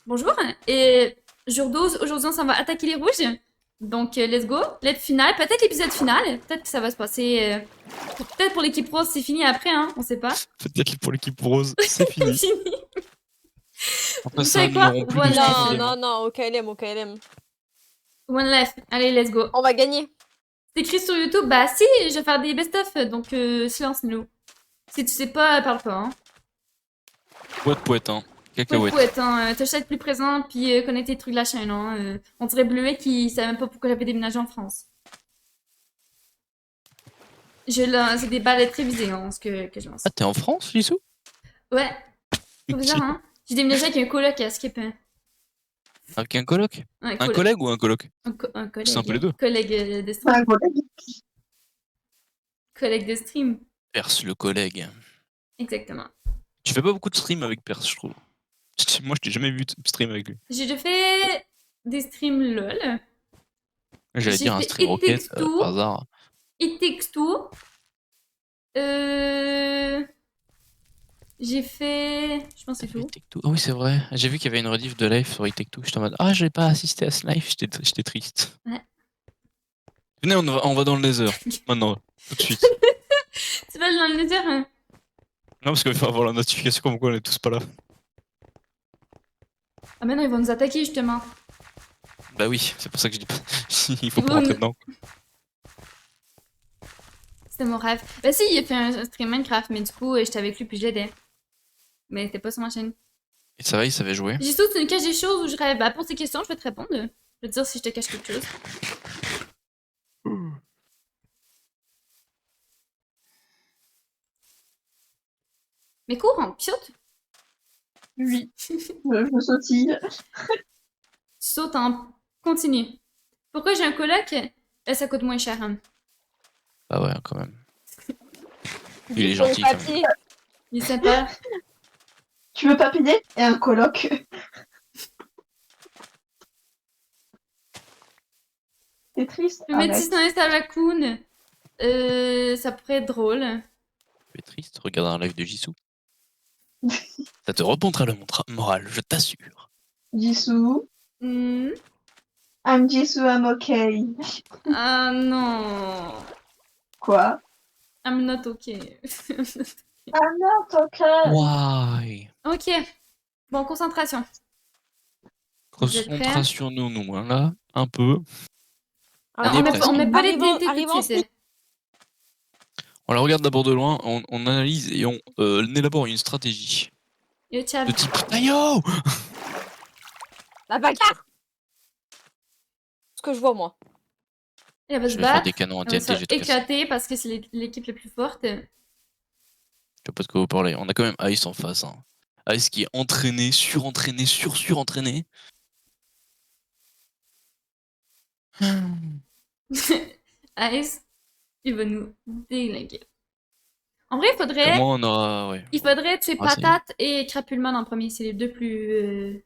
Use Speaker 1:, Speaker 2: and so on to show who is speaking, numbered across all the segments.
Speaker 1: Bonjour, et jour 12, aujourd'hui on s'en va attaquer les rouges. Donc let's go, l'épisode final, peut-être l'épisode final, peut-être que ça va se passer, peut-être pour l'équipe rose c'est fini après, hein, on sait pas.
Speaker 2: Peut-être pour l'équipe rose, c'est
Speaker 1: C'est
Speaker 2: fini.
Speaker 1: fini.
Speaker 2: Après
Speaker 1: Vous
Speaker 2: ça,
Speaker 1: savez
Speaker 2: nous
Speaker 1: quoi?
Speaker 2: n'aurons plus de
Speaker 1: One
Speaker 2: stream
Speaker 1: life.
Speaker 3: Non,
Speaker 2: évidemment.
Speaker 3: non, non, au KLM, au KLM.
Speaker 1: One life, allez let's go.
Speaker 3: On va gagner.
Speaker 1: C'est écrit sur YouTube, bah si, je vais faire des best-of, donc silence nous. Si tu sais pas, parle pas, hein.
Speaker 2: Poète, hein.
Speaker 1: Poète,
Speaker 2: Cacahuète.
Speaker 1: poète, hein, tâche d'être plus présent, puis connaître les trucs de la chaîne, hein. On dirait Bleuet qui savait même pas pourquoi j'avais déménagé en France. C'est des balles très visées, hein, ce que je lance.
Speaker 2: Ah, t'es en France, Lissou?
Speaker 1: Ouais, faut bizarre, hein. J'ai déménagé avec un coloc à Skip.
Speaker 2: Avec un coloc?
Speaker 1: Un
Speaker 2: Un collègue ou un coloc?
Speaker 1: un collègue.
Speaker 2: C'est un peu les deux.
Speaker 1: Collègue de stream.
Speaker 4: Un collègue.
Speaker 1: Collègue de stream,
Speaker 2: Perse, le collègue.
Speaker 1: exactement.
Speaker 2: Tu fais pas beaucoup de stream avec Perse, je trouve. Moi, je t'ai jamais vu stream avec lui.
Speaker 1: J'ai déjà fait des streams LOL.
Speaker 2: J'allais
Speaker 1: J'ai
Speaker 2: dire un
Speaker 1: fait
Speaker 2: stream
Speaker 1: It
Speaker 2: Rocket,
Speaker 1: Takes Two.
Speaker 2: par hasard.
Speaker 1: It Takes Two. J'ai fait... Je pense que c'est tout.
Speaker 2: Take-Two. Ah oui, c'est vrai. J'ai vu qu'il y avait une rediff de live sur Take-Two. J'étais en mode, ah, j'ai pas assisté à ce live, j'étais triste.
Speaker 1: Ouais.
Speaker 2: Venez, on va dans le Nether. Maintenant, tout de suite.
Speaker 1: Tu vas dans le Nether, hein?
Speaker 2: Non, parce qu'il faut avoir la notification comme quoi on est tous pas là.
Speaker 1: Ah mais non, ils vont nous attaquer, justement.
Speaker 2: Bah oui, c'est pour ça que je dis pas. Il faut
Speaker 1: Ils
Speaker 2: pas
Speaker 1: vont
Speaker 2: rentrer
Speaker 1: nous-
Speaker 2: dedans.
Speaker 1: C'était mon rêve. Bah si, il a fait un stream Minecraft, mais du coup, j'étais avec lui, puis je l'aidais. Mais c'était pas sur ma chaîne.
Speaker 2: Et ça va, il savait jouer.
Speaker 1: J'ai surtout une cache des choses où je rêve. Bah, pour ces questions, je vais te répondre. Je vais te dire si je te cache quelque chose. Mais cours en piote.
Speaker 4: Oui, je sautille.
Speaker 1: Tu sautes en continu. Pourquoi j'ai un coloc? Ça coûte moins cher. Hein.
Speaker 2: Ah ouais, quand même. Il est
Speaker 3: Sur
Speaker 2: gentil
Speaker 3: le
Speaker 2: quand même.
Speaker 3: papier.
Speaker 1: Il est sympa.
Speaker 4: Tu veux pas payer? Et un coloc. C'est triste.
Speaker 1: Je vais mettre
Speaker 4: Arrête.
Speaker 1: 600 à la Coon. Ça pourrait être drôle.
Speaker 2: Tu es triste, regarde un live de Jisoo. Ça te remontera le moral, je t'assure.
Speaker 4: Jisoo.
Speaker 1: Hmm.
Speaker 4: I'm Jisoo, I'm okay.
Speaker 1: Ah non.
Speaker 4: Quoi?
Speaker 1: I'm not okay.
Speaker 4: I'm not okay.
Speaker 2: Why?
Speaker 1: Ok. Bon, concentration. Vous êtes prêts?
Speaker 2: Concentration-nous, hein, là, un peu.
Speaker 1: On met,
Speaker 2: presque.
Speaker 1: on met pas les
Speaker 3: Arrivons-
Speaker 1: TNT tout
Speaker 3: arrivons
Speaker 1: de suite.
Speaker 2: On la regarde d'abord de loin, on analyse et on élabore une stratégie.
Speaker 1: Yo, Chad.
Speaker 2: De type Tayo!
Speaker 3: La bagarre. Ce que je vois, moi.
Speaker 1: Elle va
Speaker 2: Je
Speaker 1: se
Speaker 2: vais faire
Speaker 1: battre.
Speaker 2: des canons en
Speaker 1: Elle va
Speaker 2: TNT,
Speaker 1: se
Speaker 2: je vais
Speaker 1: faire
Speaker 2: tout casser.
Speaker 1: éclater parce que c'est l'équipe la plus forte.
Speaker 2: Je sais pas de quoi vous parlez. On a quand même Ice en face. Hein. Ice qui est entraîné, surentraîné, surentraîné.
Speaker 1: Ice, il va nous déglinguer. En vrai,
Speaker 2: Au moins, on aura. Ouais.
Speaker 1: il faudrait tuer
Speaker 2: Ah, c'est-
Speaker 1: Patate et Crapulman en premier. C'est les deux plus.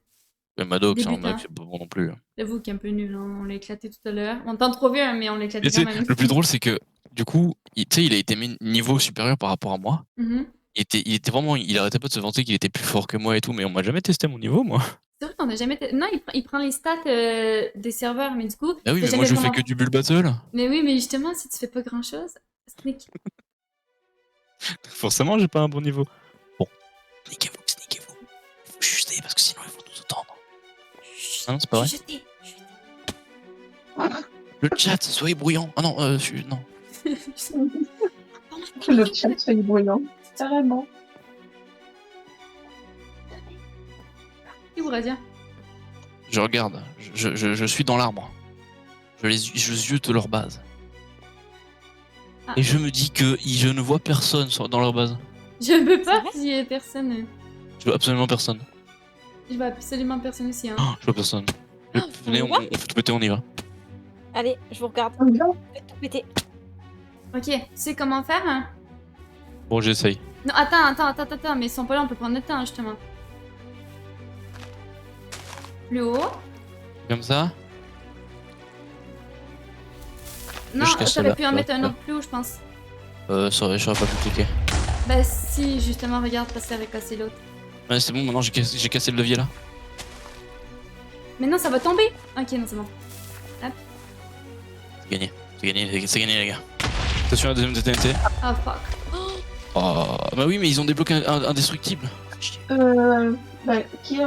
Speaker 2: Le Madox, hein,
Speaker 1: Débutant.
Speaker 2: Madox, c'est pas bon non plus.
Speaker 1: J'avoue qu'il est un peu nul. Hein. On l'a éclaté tout à l'heure. On tente trop bien, mais on l'a
Speaker 2: Et
Speaker 1: éclaté
Speaker 2: tu sais,
Speaker 1: quand même.
Speaker 2: le plus drôle, c'est que du coup, tu sais, il a été mis niveau supérieur par rapport à moi.
Speaker 1: Mhm.
Speaker 2: Il était vraiment. Il arrêtait pas de se vanter qu'il était plus fort que moi et tout, mais on m'a jamais testé mon niveau, moi.
Speaker 1: C'est vrai qu'on a jamais. Non, il prend les stats des serveurs, mais du coup.
Speaker 2: Ah oui,
Speaker 1: t'as
Speaker 2: mais moi
Speaker 1: jamais
Speaker 2: je fais
Speaker 1: vraiment-
Speaker 2: que du bull battle.
Speaker 1: Mais oui, mais justement, si tu fais pas grand chose.
Speaker 2: Forcément, j'ai pas un bon niveau. Bon, niquez-vous, niquez-vous. Faut chuter parce que sinon ils vont nous entendre. Ah non, c'est pas vrai.
Speaker 1: Jeté.
Speaker 2: Le chat, soyez bruyant. Ah non, non.
Speaker 4: Le chat fait bruyant. Carrément.
Speaker 1: Et où, Razia?
Speaker 2: Je regarde, je suis dans l'arbre. Je ziote leur base.
Speaker 1: Ah.
Speaker 2: Et je me dis que je ne vois personne dans leur base.
Speaker 1: Je peux pas
Speaker 3: C'est vrai
Speaker 1: s'il y a personne.
Speaker 2: Je vois absolument personne.
Speaker 1: Je vois absolument personne aussi. Hein.
Speaker 2: Oh, je vois personne. Venez, on fait tout péter, on y va.
Speaker 3: Allez, je vous regarde.
Speaker 4: On y va.
Speaker 3: Faites tout péter.
Speaker 1: Ok, tu sais comment faire? Hein?
Speaker 2: Bon, j'essaye.
Speaker 1: Non, attends, mais ils sont pas là, on peut prendre le temps justement. Plus haut.
Speaker 2: Comme ça.
Speaker 1: Non,
Speaker 2: Je casse
Speaker 1: t'aurais
Speaker 2: là,
Speaker 1: pu en
Speaker 2: là,
Speaker 1: mettre un
Speaker 2: là.
Speaker 1: autre plus haut, je pense.
Speaker 2: Ça j'aurais pas pu cliquer.
Speaker 1: Bah si, justement, regarde, parce que ça avait cassé l'autre.
Speaker 2: Ouais, c'est bon, maintenant j'ai cassé le levier là.
Speaker 1: Mais non, ça va tomber. Ok, non, c'est bon.
Speaker 2: C'est gagné. C'est gagné, les gars. Attention à la deuxième TNT.
Speaker 1: Ah, fuck.
Speaker 2: Oh, bah oui, mais ils ont débloqué indestructible. Chier.
Speaker 4: Bah, qui il y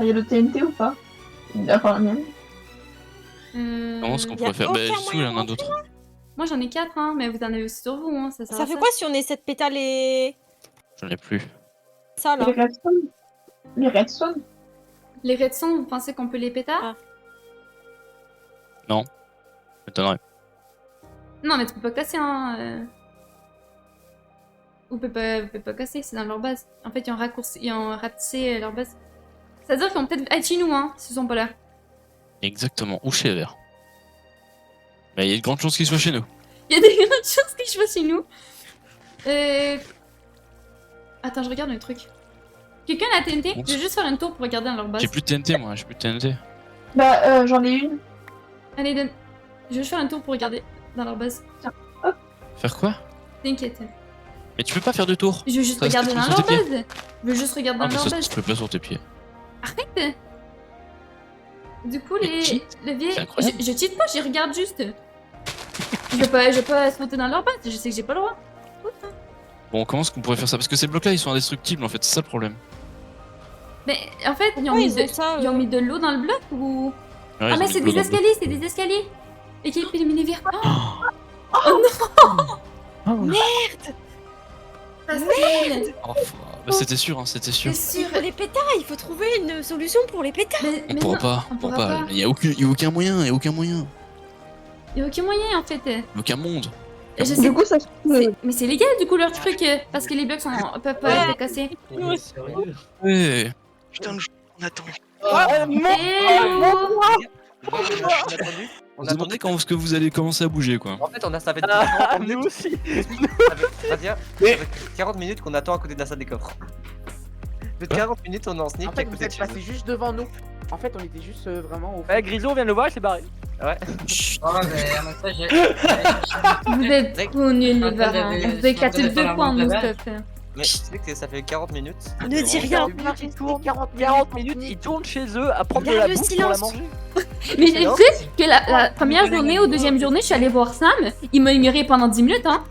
Speaker 4: a le TNT ou pas? Enfin, la mienne.
Speaker 2: Comment est-ce qu'on
Speaker 3: y a
Speaker 2: pourrait faire? Bah,
Speaker 3: aucun
Speaker 2: surtout, il y en a d'autres.
Speaker 1: Moi, j'en ai 4, hein, mais vous en avez aussi sur vous, hein. Ça,
Speaker 3: Ça fait quoi si on essaie de pétale et
Speaker 2: J'en ai plus.
Speaker 3: ça là?
Speaker 4: Les redstone. Les redstone.
Speaker 1: Les redstones, vous pensez qu'on peut les péter?
Speaker 3: Ah.
Speaker 2: M'étonnerait.
Speaker 1: Non, mais tu peux pas casser, hein. Vous pouvez pas casser, c'est dans leur base. En fait, ils ont ratissé leur base. Ça veut dire qu'ils vont peut-être être chez nous, hein, s'ils sont pas là.
Speaker 2: Exactement. Ou chez Ever. Mais il y a de grandes chances qu'ils soient chez nous.
Speaker 1: Il y a des grandes chances qu'ils soient chez nous. Attends, je regarde un truc. Quelqu'un a la TNT?
Speaker 2: Bon,
Speaker 1: Je vais juste faire un tour pour regarder dans leur base.
Speaker 2: J'ai plus de TNT, moi. J'ai plus de TNT.
Speaker 4: Bah, j'en ai une.
Speaker 1: Allez, donne. Je vais juste faire un tour pour regarder dans leur base.
Speaker 2: Faire quoi?
Speaker 1: T'inquiète.
Speaker 2: Mais tu peux pas faire de tour.
Speaker 1: Je veux juste
Speaker 2: Ça,
Speaker 1: regarder
Speaker 2: c'est
Speaker 1: dans
Speaker 2: sur
Speaker 1: leur
Speaker 2: tes
Speaker 1: base. Je veux juste regarder
Speaker 2: Ah,
Speaker 1: dans
Speaker 2: mais
Speaker 1: leur
Speaker 2: ça
Speaker 1: base.
Speaker 2: se fait pas sur tes pieds.
Speaker 1: Arrête! Du coup,
Speaker 2: Mais cheat?
Speaker 1: le vieil.
Speaker 2: C'est incroyable.
Speaker 1: Je cheat pas, j'y regarde juste. Je vais pas sauter dans leur base, je sais que j'ai pas le droit.
Speaker 2: Bon, comment est-ce qu'on pourrait faire ça? Parce que ces blocs-là, ils sont indestructibles en fait, c'est ça le problème.
Speaker 1: Mais en fait, ils ont,
Speaker 3: Pourquoi
Speaker 1: mis,
Speaker 3: ils ont ça,
Speaker 1: ils ont mis de l'eau dans le bloc ou.
Speaker 2: Ouais,
Speaker 1: Ah,
Speaker 2: ils ont
Speaker 1: mais
Speaker 2: mis
Speaker 1: c'est
Speaker 2: de l'eau
Speaker 1: des
Speaker 2: dans le bloc.
Speaker 1: escaliers, c'est des escaliers! Équipe éliminée vert. Facile!
Speaker 2: Oh, bah, c'était sûr, hein, c'était sûr.
Speaker 1: C'est
Speaker 3: Il
Speaker 1: sûr!
Speaker 3: faut les pétards, il faut trouver une solution pour les pétards.
Speaker 2: On
Speaker 1: Mais
Speaker 2: pourra
Speaker 1: non,
Speaker 2: pas,
Speaker 1: on
Speaker 2: on pourra
Speaker 1: pourra
Speaker 2: pas.
Speaker 1: pas.
Speaker 2: Il y a aucun moyen, il y a aucun moyen.
Speaker 1: Y'a aucun moyen en fait.
Speaker 2: Aucun monde.
Speaker 1: Je sais,
Speaker 4: Du coup, ça se trouve.
Speaker 1: mais c'est légal du coup leur truc, parce que les blocs peuvent pas être cassés.
Speaker 2: Ouais.
Speaker 5: Putain, on attend.
Speaker 1: Eh oh!
Speaker 2: On se demandait quand est-ce que vous allez commencer à bouger quoi.
Speaker 6: En fait, ça fait 40 minutes.
Speaker 7: aussi.
Speaker 6: Ça fait 40 minutes qu'on attend à côté de la salle des coffres. De 40 minutes, on est en sneak
Speaker 7: En
Speaker 6: à
Speaker 7: fait, vous
Speaker 6: côté de
Speaker 7: êtes
Speaker 6: chez
Speaker 7: passé
Speaker 6: nous.
Speaker 7: juste devant nous. En fait, on était juste vraiment au fond.
Speaker 8: Ouais, Grisou, on vient de le voir, il s'est barré.
Speaker 2: Chut.
Speaker 9: Ouais, mais en même temps, j'ai.
Speaker 1: Vous êtes trop nuls les varans. Vous avez capté 2 points mon stuff.
Speaker 6: Mais tu sais que ça fait 40 minutes.
Speaker 3: Ne dis rien.
Speaker 8: Ils tournent 40 minutes, ils tournent chez eux à prendre de la
Speaker 3: Garde le
Speaker 8: bouffe pour la
Speaker 3: silence.
Speaker 8: manger.
Speaker 1: Mais tu sais que la première journée ou deuxième journée, je suis allée voir Sam. Il m'a ignoré pendant 10 minutes, hein.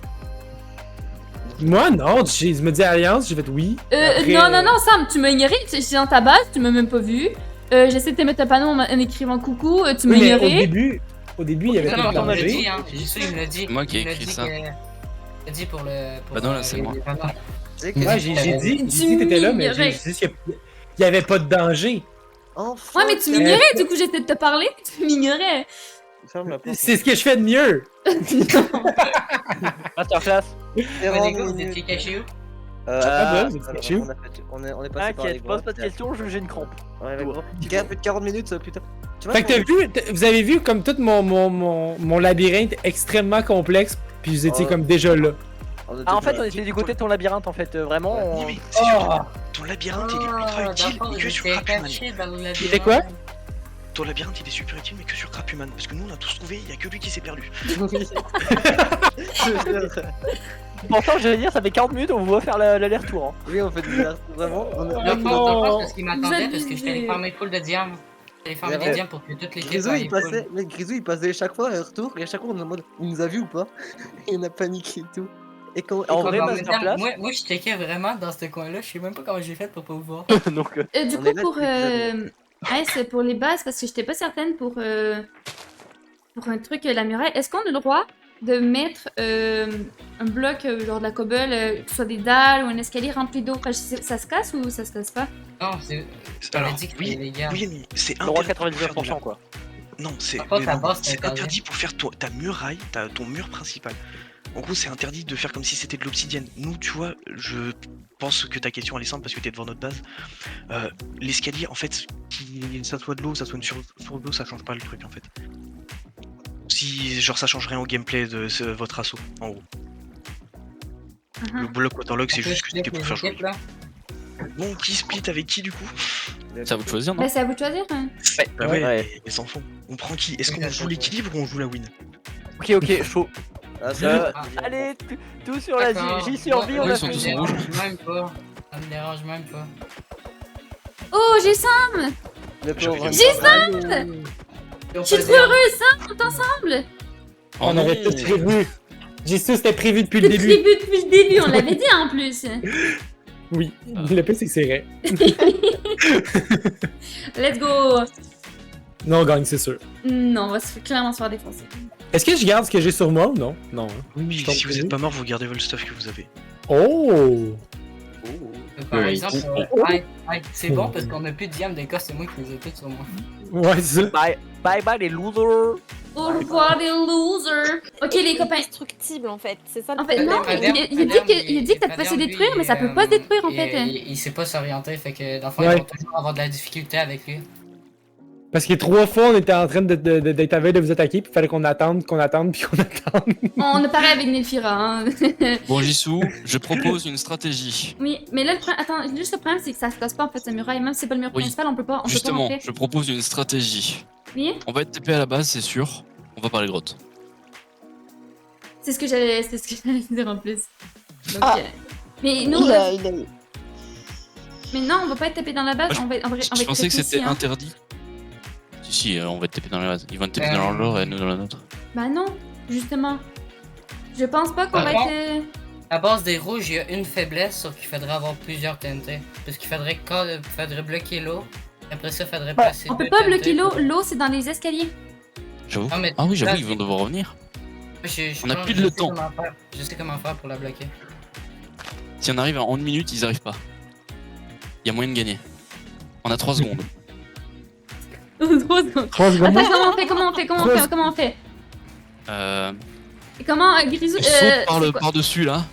Speaker 10: Moi, non, je me dis Alliance, j'ai fait oui. Après,
Speaker 1: Non, Sam, tu m'as ignoré. J'étais dans ta base, tu m'as même pas vu. J'essaie de te mettre un panneau en écrivant coucou, tu m'as
Speaker 10: Oui, mais
Speaker 1: ignoré.
Speaker 10: au début, il y avait
Speaker 9: Non,
Speaker 10: tout
Speaker 9: non,
Speaker 10: le
Speaker 9: on me l'a
Speaker 10: danger.
Speaker 9: dit, hein. J'ai juste il me l'a dit.
Speaker 2: C'est moi qui ai
Speaker 9: Il me l'a
Speaker 2: écrit
Speaker 9: dit
Speaker 2: ça.
Speaker 9: que- Il m'a dit pour le.
Speaker 2: Bah non, là, c'est moi.
Speaker 6: Tu sais que
Speaker 10: Moi, j'ai dit que t'étais là, mais
Speaker 1: m'ignorais.
Speaker 10: j'ai dit qu'il y avait pas de danger.
Speaker 6: Enfin,
Speaker 1: Ouais, mais tu m'ignorais, du coup j'essaie de te parler, tu m'ignorais.
Speaker 6: ferme la porte.
Speaker 10: C'est ce que je fais de mieux.
Speaker 8: Masterclass.
Speaker 9: Ouais, les gars, vous étiez cachés où?
Speaker 10: Ah, ouais, vous étiez chez où?
Speaker 6: on est passé par les
Speaker 8: T'inquiète, pose
Speaker 6: grottes.
Speaker 8: pas de questions, j'ai une crampe.
Speaker 6: Ouais, ouais, gros. Il y a plus de 40 minutes, putain. Tu vois,
Speaker 10: Fait que vous avez vu comme tout mon labyrinthe extrêmement complexe, puis vous étiez
Speaker 6: Oh.
Speaker 10: comme déjà là.
Speaker 8: Ah, en fait, on était du côté de ton labyrinthe, en fait, vraiment.
Speaker 5: Oui,
Speaker 8: on-
Speaker 5: mais c'est surtout
Speaker 10: Oh.
Speaker 5: ton labyrinthe, il est ultra utile,
Speaker 9: d'accord,
Speaker 5: mais que
Speaker 9: vous
Speaker 5: sur
Speaker 9: étiez
Speaker 5: Crapuman.
Speaker 9: cachés dans le labyrinthe.
Speaker 10: C'était quoi?
Speaker 5: Ton labyrinthe, il est super utile, mais que sur Crapuman. Parce que nous, on a tous trouvé, il y a que lui qui s'est perdu.
Speaker 8: Pourtant, j'allais dire, ça fait 40 minutes, on vous voit faire l'aller-retour. Hein.
Speaker 6: Oui, on fait du vraiment.
Speaker 9: Là, faut
Speaker 10: non.
Speaker 9: qu'on parce qu'il m'attendait
Speaker 1: Vous
Speaker 9: parce que j'étais allé
Speaker 1: abusez.
Speaker 9: farmer full de diamants. J'allais farmer
Speaker 6: Ouais.
Speaker 9: des diamants pour que toute l'équipe
Speaker 6: Grisou,
Speaker 9: aille
Speaker 6: il
Speaker 9: full.
Speaker 6: passait, mais Grisou, il passait chaque fois un retour, et à chaque fois, on est en mode, il nous a vu ou pas? Et on a paniqué et tout. Et quand,
Speaker 8: En
Speaker 6: et quand-
Speaker 8: vrai,
Speaker 9: Mais en
Speaker 8: bah,
Speaker 9: même
Speaker 8: sur
Speaker 9: temps,
Speaker 8: place.
Speaker 9: moi, je checkais vraiment dans ce coin-là. Je sais même pas comment j'ai fait pour pas vous voir.
Speaker 8: Donc,
Speaker 1: Du
Speaker 6: On
Speaker 1: coup,
Speaker 6: est là
Speaker 1: pour
Speaker 6: depuis
Speaker 1: Ice, pour les bases, parce que j'étais pas certaine pour un truc, la muraille, est-ce qu'on a le droit de mettre un bloc, genre de la cobble, que ce soit des dalles ou un escalier rempli d'eau? Enfin, ça se casse ou ça se casse pas?
Speaker 9: Non, c'est.
Speaker 5: Alors,
Speaker 9: dit que
Speaker 5: oui,
Speaker 9: c'était légal.
Speaker 5: oui, mais c'est
Speaker 8: le droit
Speaker 5: interdit pour faire de la-
Speaker 8: 99%, quoi.
Speaker 5: Non, c'est
Speaker 9: Par contre, la
Speaker 5: non,
Speaker 9: base, c'est
Speaker 5: c'est
Speaker 9: interdit.
Speaker 5: interdit pour faire ta muraille, ton mur principal. En gros, c'est interdit de faire comme si c'était de l'obsidienne. Nous, tu vois, je pense que ta question elle est simple parce que t'es devant notre base. L'escalier, en fait, ça soit de l'eau, ça soit une source d'eau, ça change pas le truc en fait. Si, genre, ça change rien au gameplay de votre assaut, en gros. Le bloc waterlog, c'est
Speaker 9: On peut
Speaker 5: juste que c'était
Speaker 9: split
Speaker 5: pour
Speaker 9: les
Speaker 5: faire jouer.
Speaker 9: équipes, là.
Speaker 5: Bon, qui split avec qui du coup?
Speaker 2: C'est à vous de choisir, non?
Speaker 1: Bah, c'est à vous de choisir. Hein.
Speaker 5: Bah
Speaker 10: Ouais.
Speaker 5: ouais, les enfants. On prend qui? Est-ce qu'on
Speaker 9: Oui,
Speaker 5: joue
Speaker 9: ça,
Speaker 5: l'équilibre ou on joue la win?
Speaker 8: Ok, chaud.
Speaker 6: Ah, c'est
Speaker 8: Euh,
Speaker 6: bon.
Speaker 8: Allez, tout sur la
Speaker 9: D'accord.
Speaker 8: j'y survie, on
Speaker 9: Moi,
Speaker 8: a
Speaker 2: ils sont
Speaker 9: ça me
Speaker 2: tous
Speaker 8: fait.
Speaker 2: en rouge.
Speaker 9: dérange même pas. Ça me dérange même pas.
Speaker 1: Oh, j'ai Sam!
Speaker 6: Le pauvre.
Speaker 5: Jason
Speaker 1: Je suis trop heureuse, ça, on est ensemble.
Speaker 10: On
Speaker 2: Oh
Speaker 10: aurait
Speaker 2: non.
Speaker 10: tout prévu. J'ai su c'était prévu depuis le
Speaker 1: C'était
Speaker 10: début.
Speaker 1: prévu depuis le début, on l'avait dit en plus.
Speaker 10: Oui, le pire c'est que c'est vrai.
Speaker 1: Let's go.
Speaker 10: Non, on gagne, c'est sûr.
Speaker 1: Non, on va clairement se faire défoncer.
Speaker 10: Est-ce que je garde ce que j'ai sur moi ou non? Non. Hein.
Speaker 5: Oui,
Speaker 10: Je t'en
Speaker 5: si vous
Speaker 10: prie.
Speaker 5: êtes pas mort, vous gardez le stuff que vous avez.
Speaker 10: Oh!
Speaker 9: Par
Speaker 2: Oui.
Speaker 9: exemple, c'est bon parce qu'on a plus de diamants des cas, c'est moi qui les ai toutes sur moi.
Speaker 10: Ouais, c'est ça.
Speaker 8: Bye bye les losers.
Speaker 1: Au revoir les losers. Ok les copains.
Speaker 3: Indestructible en fait, c'est ça le
Speaker 1: En fait,
Speaker 3: problème.
Speaker 1: non, il a dit que ça pouvait se détruire, mais ça peut pas se détruire en fait.
Speaker 9: Il sait pas s'orienter, fait que dans le fond,
Speaker 10: Ouais.
Speaker 9: ils vont toujours avoir de la difficulté avec lui.
Speaker 10: Parce que 3 fois, on était en train d'être à veille de vous attaquer, puis il fallait qu'on attende, puis qu'on attende.
Speaker 1: On a pareil avec Nelfira. Hein.
Speaker 2: Bon, Jisoo, je propose une stratégie.
Speaker 1: Oui, mais là, attends, juste le problème, c'est que ça se casse pas en fait, ce muraille. Même si c'est pas le mur
Speaker 2: Oui.
Speaker 1: principal, on peut pas
Speaker 2: Justement,
Speaker 1: rentrer.
Speaker 2: je propose une stratégie.
Speaker 1: Oui,
Speaker 2: On va être TP à la base, c'est sûr. On va par les grottes.
Speaker 1: c'est ce que j'allais dire en plus. Donc,
Speaker 4: Ah.
Speaker 1: mais nous,
Speaker 4: Il a-
Speaker 1: mais non, on va pas être tapé dans la base,
Speaker 2: Moi,
Speaker 1: on va être
Speaker 2: Je pensais que c'était
Speaker 1: ici, hein.
Speaker 2: interdit. Si, on va être TP dans la base. Ils vont être TP dans leur lore et nous dans la nôtre.
Speaker 1: Bah non, justement. Je pense pas qu'on
Speaker 9: Ah
Speaker 1: va
Speaker 9: bon?
Speaker 1: être.
Speaker 9: À base des rouges, il y a une faiblesse, sauf qu'il faudrait avoir plusieurs TNT. Parce qu'il faudrait bloquer l'eau. Après ça, il faudrait passer.
Speaker 1: On peut
Speaker 9: deux
Speaker 1: pas
Speaker 9: TNT.
Speaker 1: bloquer l'eau, l'eau c'est dans les escaliers.
Speaker 2: J'avoue.
Speaker 9: Ah, mais
Speaker 2: Ah oui, j'avoue,
Speaker 9: là,
Speaker 2: ils vont devoir revenir. On a
Speaker 9: pense-
Speaker 2: plus
Speaker 9: je
Speaker 2: de
Speaker 9: sais
Speaker 2: temps.
Speaker 9: comment faire. Je sais comment faire pour la bloquer.
Speaker 2: Si on arrive en 1 minute, ils arrivent pas. Il y a moyen de gagner. On a 3 secondes.
Speaker 1: 3 secondes.
Speaker 10: 3 secondes.
Speaker 1: Attends, comment on fait
Speaker 2: Euh,
Speaker 1: Et comment, Grisou.
Speaker 2: on saute
Speaker 1: c'est quoi
Speaker 2: par-dessus là.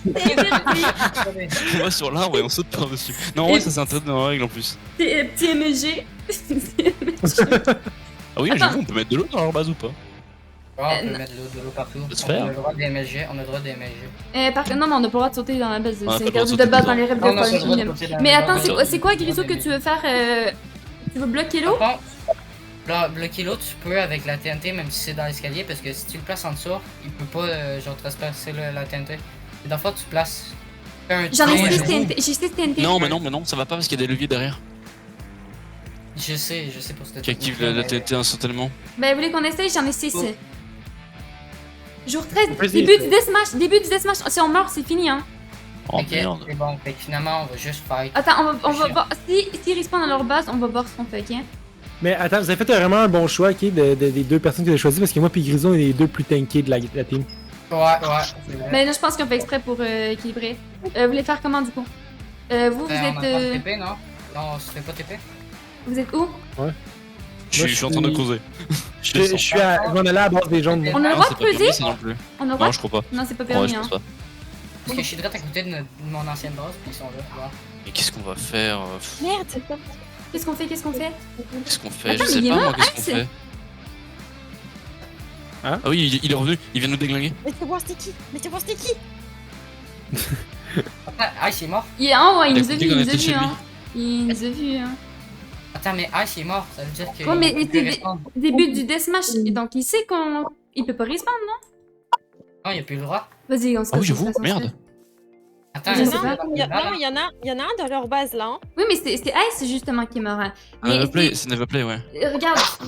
Speaker 2: On va sur l'arbre et on saute par-dessus. Non, ouais, ça c'est interdit dans la règle en plus.
Speaker 1: Petit MG.
Speaker 2: Ah oui, j'avoue, on peut mettre de l'eau dans leur base ou pas?
Speaker 9: Ouais, on peut
Speaker 1: non.
Speaker 9: mettre de l'eau partout.
Speaker 2: peut se
Speaker 9: On
Speaker 2: faire.
Speaker 9: a le droit d'MLG, on a le droit d'MLG.
Speaker 1: Par contre, non, mais on a pas le droit de sauter dans la base.
Speaker 2: On a pas
Speaker 1: C'est
Speaker 2: le droit de
Speaker 1: interdit de
Speaker 2: sauter
Speaker 1: base
Speaker 2: dedans.
Speaker 1: dans les rêves de
Speaker 9: Non, on a le droit de
Speaker 1: Paul.
Speaker 9: sauter dans
Speaker 1: Mais
Speaker 9: la
Speaker 1: attends,
Speaker 9: base.
Speaker 1: c'est quoi, Grisou, que tu veux faire Tu veux bloquer l'eau?
Speaker 9: Par contre, bloquer l'eau, tu peux avec la TNT, même si c'est dans l'escalier, parce que si tu le places en dessous, il peut pas genre trespasser la TNT. Et dans le fond, tu places un
Speaker 1: J'en ai
Speaker 9: train,
Speaker 1: 6
Speaker 9: là.
Speaker 1: TNT. J'ai 6 TNT.
Speaker 2: Non, mais non, ça va pas parce qu'il y a des leviers derrière
Speaker 9: Je sais pour cette
Speaker 2: qui activent la TNT instantanément.
Speaker 1: Ben, vous voulez qu'on essaye? J'en ai 6.
Speaker 9: Oh.
Speaker 1: Jour 13,
Speaker 10: Vas-y,
Speaker 1: début du deathmatch. Si on meurt, c'est fini, hein.
Speaker 2: Oh
Speaker 9: Ok,
Speaker 2: merde.
Speaker 9: c'est bon, fait que finalement, on va juste fight.
Speaker 1: Attends, on va
Speaker 9: Chiant.
Speaker 1: voir. S'ils respawnent dans leur base, on va voir ce qu'on fait, ok?
Speaker 10: Mais attends, vous avez fait vraiment un bon choix, ok, des 2 personnes que vous avez choisies, parce que moi puis Grison, on est les 2 plus tankés de la team.
Speaker 9: Ouais, c'est vrai.
Speaker 1: Ben, là, je pense qu'on fait exprès pour équilibrer. Vous voulez faire comment, du coup? Vous
Speaker 9: On a pas
Speaker 1: êtes.
Speaker 9: TP, non? Non, on se fait pas TP?
Speaker 1: Vous êtes où?
Speaker 2: Je suis en train de creuser.
Speaker 10: Je suis à. On est là à base des jaunes. moi.
Speaker 1: On a le
Speaker 2: Non,
Speaker 1: droit
Speaker 2: c'est
Speaker 1: de
Speaker 2: pas permis
Speaker 1: creuser?
Speaker 2: ça non plus.
Speaker 1: On a le droit?
Speaker 2: Non, je crois pas.
Speaker 1: Non, c'est pas
Speaker 2: Ouais,
Speaker 1: permis,
Speaker 2: je
Speaker 1: hein.
Speaker 2: pense pas.
Speaker 9: Parce que je suis direct à côté de mon ancienne base, puis ils sont là. Voilà.
Speaker 2: Mais qu'est-ce qu'on va faire
Speaker 3: Merde, c'est pas.
Speaker 1: Qu'est-ce qu'on fait?
Speaker 2: Qu'est-ce qu'on fait?
Speaker 1: Attends,
Speaker 2: Je sais
Speaker 1: mais il est
Speaker 2: pas moi,
Speaker 1: mort,
Speaker 2: qu'est-ce qu'on
Speaker 1: Axe
Speaker 2: fait?
Speaker 10: Hein?
Speaker 2: Ah oui, il est revenu, il vient nous déglinguer.
Speaker 3: Mais c'est voir c'était qui?
Speaker 9: Attends, Ice est mort?
Speaker 1: Il est en haut, il
Speaker 2: Il a
Speaker 1: nous a
Speaker 2: compris
Speaker 1: vu,
Speaker 2: qu'on
Speaker 1: il nous a
Speaker 2: était
Speaker 1: vu,
Speaker 2: chez lui.
Speaker 1: hein. Il nous a vu, hein.
Speaker 9: Attends, mais Ice est mort, ça veut dire que.
Speaker 1: Ouais, mais
Speaker 9: il peut
Speaker 1: c'est-
Speaker 9: répondre.
Speaker 1: Début du deathmatch, donc il sait qu'on. Il peut pas respawn, non?
Speaker 9: Non, il a plus le droit.
Speaker 1: Vas-y, on se
Speaker 2: Ah oui,
Speaker 1: casse, on se
Speaker 2: j'avoue,
Speaker 1: casse, on se
Speaker 2: merde.
Speaker 1: casse.
Speaker 9: Attends,
Speaker 1: Je
Speaker 3: Il y
Speaker 1: sais
Speaker 3: en a
Speaker 1: pas.
Speaker 3: un- il y a- non, il y en a un dans leur base là. Hein.
Speaker 1: Oui, mais c'est Ice justement qui est mort. Hein. Mais
Speaker 2: Neverplay, c'est Neverplay, ouais.
Speaker 1: regarde,
Speaker 9: Ah,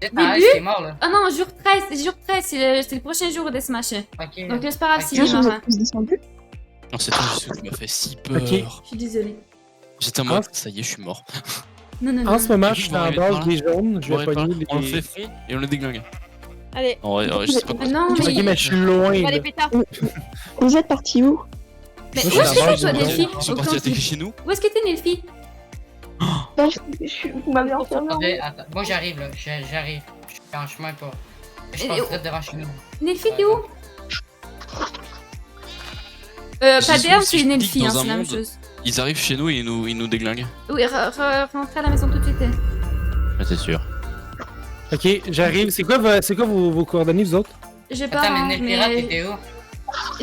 Speaker 1: début?
Speaker 9: Ice est mort là.
Speaker 1: ah non, jour 13, c'est le prochain jour des Smash.
Speaker 9: Ok.
Speaker 1: Donc c'est pas grave
Speaker 9: Ok.
Speaker 1: s'il est mort. Hein.
Speaker 2: Non, c'est toi, Jisoo, tu m'as fait si peur.
Speaker 10: Ok.
Speaker 1: Je suis désolée.
Speaker 2: J'étais en mode, ça y est, je suis mort.
Speaker 1: Non, non, non.
Speaker 10: En ce moment,
Speaker 2: Ok,
Speaker 10: je suis
Speaker 2: on va
Speaker 10: en
Speaker 2: arriver par
Speaker 10: base
Speaker 2: là.
Speaker 10: des jaunes. Je
Speaker 2: On
Speaker 10: vais
Speaker 2: va
Speaker 10: pogner
Speaker 2: on le
Speaker 10: les.
Speaker 2: fait fond et on le déglingue.
Speaker 3: Allez,
Speaker 2: En vrai, je sais pas
Speaker 1: Ah
Speaker 2: quoi.
Speaker 1: non,
Speaker 10: Ok,
Speaker 1: mais.
Speaker 10: mais je suis loin.
Speaker 3: on va
Speaker 10: là.
Speaker 3: les pétards.
Speaker 4: Vous êtes parti où?
Speaker 1: Mais
Speaker 10: Moi,
Speaker 1: où
Speaker 10: je
Speaker 1: est-ce
Speaker 10: suis
Speaker 1: que
Speaker 10: dans
Speaker 1: t'es, toi,
Speaker 10: la base,
Speaker 1: Nelfi?
Speaker 2: Ils sont partis attaquer chez nous.
Speaker 1: Où est-ce que t'es, Nelfi?
Speaker 4: Ben, vous m'avez enfermé.
Speaker 9: Attendez, attends. Moi j'arrive là, j'arrive. Je suis en chemin pas. Je
Speaker 1: Et-
Speaker 9: passe direct devant chez nous.
Speaker 1: Nelfi, t'es où?
Speaker 2: J'y
Speaker 1: Pas
Speaker 2: suis
Speaker 1: d'herbe,
Speaker 2: aussi
Speaker 1: c'est Nelfi,
Speaker 2: dans
Speaker 1: hein,
Speaker 2: un
Speaker 1: c'est la même
Speaker 2: monde.
Speaker 1: chose.
Speaker 2: Ils arrivent chez nous et ils nous déglinguent.
Speaker 1: Oui, rentrez à la maison tout de suite.
Speaker 2: Ouais, c'est sûr.
Speaker 10: Ok, j'arrive. C'est quoi vos coordonnées, vous autres?
Speaker 1: Je vais pas.
Speaker 9: Attends,
Speaker 1: hein,
Speaker 9: mais Nelpira,
Speaker 1: mais
Speaker 9: t'étais où?